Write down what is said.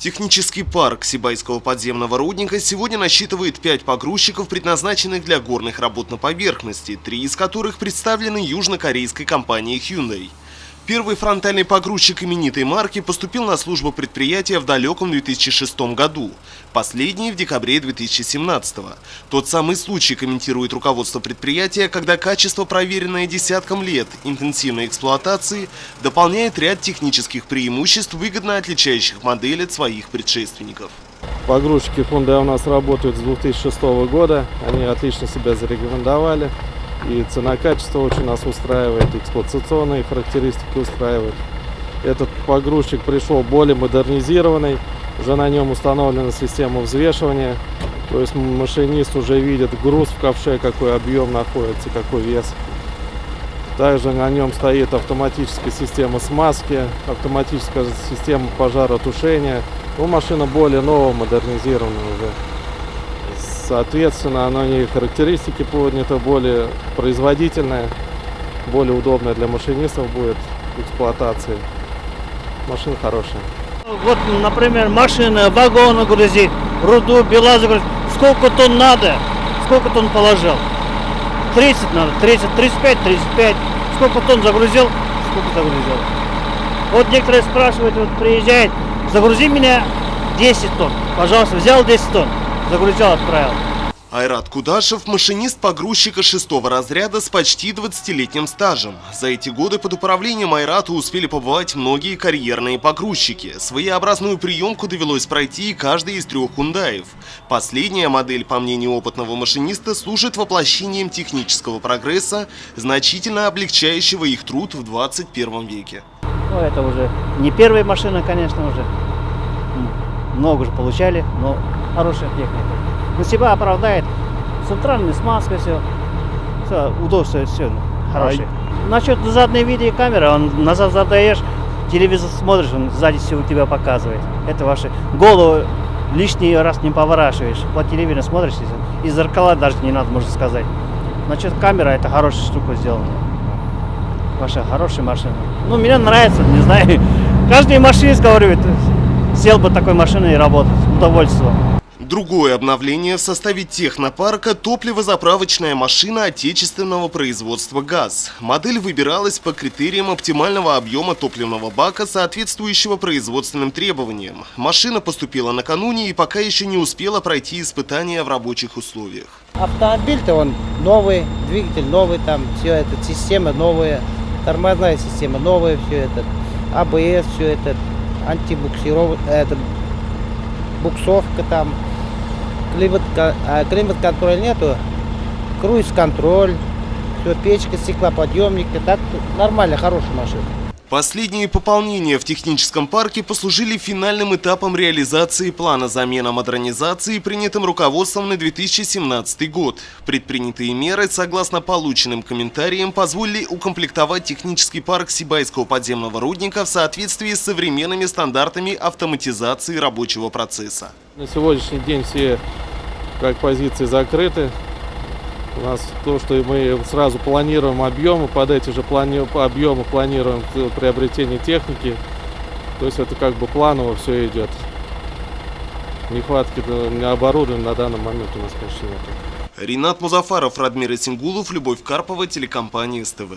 Технический парк Сибайского подземного рудника сегодня насчитывает 5 погрузчиков, предназначенных для горных работ на поверхности, 3 из которых представлены южнокорейской компанией Hyundai. Первый фронтальный погрузчик именитой марки поступил на службу предприятия в далеком 2006 году, последний в декабре 2017. Тот самый случай, комментирует руководство предприятия, когда качество, проверенное десяткам лет интенсивной эксплуатации, дополняет ряд технических преимуществ, выгодно отличающих модель от своих предшественников. Погрузчики Hyundai у нас работают с 2006 года, они отлично себя зарекомендовали. И цена-качество очень нас устраивает, эксплуатационные характеристики устраивают. Этот погрузчик пришел более модернизированный, уже на нем установлена система взвешивания. То есть машинист уже видит груз в ковше, какой объем находится, какой вес. Также на нем стоит автоматическая система смазки, автоматическая система пожаротушения. Ну, машина более новая, модернизированная уже. Соответственно, на ней характеристики подняты, более производительная, более удобная для машинистов будет эксплуатация. Машина хорошая. Вот, например, машина, вагоны грузит, руду, белазы грузит. Сколько тонн надо, сколько тонн положил? 30 надо, 30, 35, 35. Сколько тонн загрузил, сколько загрузил. Вот некоторые спрашивают, вот приезжает, загрузи меня 10 тонн. Пожалуйста, взял 10 тонн. Загрузил, отправил. Айрат Кудашев – машинист погрузчика 6-го разряда с почти 20-летним стажем. За эти годы под управлением Айрата успели побывать многие карьерные погрузчики. Своеобразную приемку довелось пройти и каждый из 3 хундаев. Последняя модель, по мнению опытного машиниста, служит воплощением технического прогресса, значительно облегчающего их труд в 21 веке. Ну, это уже не первая машина, конечно, уже. Много уже получали, но хорошая техника. Но себя оправдает. Центральная смазка, все удобство, все хорошее. Насчет задней видеокамеры, он назад задаешь, телевизор смотришь, он сзади все у тебя показывает. Это ваши голову лишний раз не поворачиваешь. По телевизору смотришь, и зеркала даже не надо, можно сказать. Значит, камера, это хорошая штука сделана. Ваша хорошая машина. Ну, мне нравится, не знаю. Каждый машинист говорит, сел бы такой машиной и работать, удовольствие. Другое обновление в составе технопарка – топливозаправочная машина отечественного производства ГАЗ. Модель выбиралась по критериям оптимального объема топливного бака, соответствующего производственным требованиям. Машина поступила накануне и пока еще не успела пройти испытания в рабочих условиях. Автомобиль-то он новый, двигатель новый, там все это, система новая, тормозная система новая, все это, АБС, все это, антибуксировка, буксовка там. Климат-контроль нету, круиз-контроль, все, печка, стеклоподъемники, так нормально, хорошая машина. Последние пополнения в техническом парке послужили финальным этапом реализации плана замена-модернизации, принятым руководством на 2017 год. Предпринятые меры, согласно полученным комментариям, позволили укомплектовать технический парк Сибайского подземного рудника в соответствии с современными стандартами автоматизации рабочего процесса. На сегодняшний день все как позиции закрыты. У нас то, что мы сразу планируем объемы, под эти же объемы планируем приобретение техники. То есть это как бы планово все идет. Нехватки оборудования на данный момент у нас, конечно, нет. Ринат Музафаров, Радмир Исингулов, Любовь Карпова, телекомпания СТВ.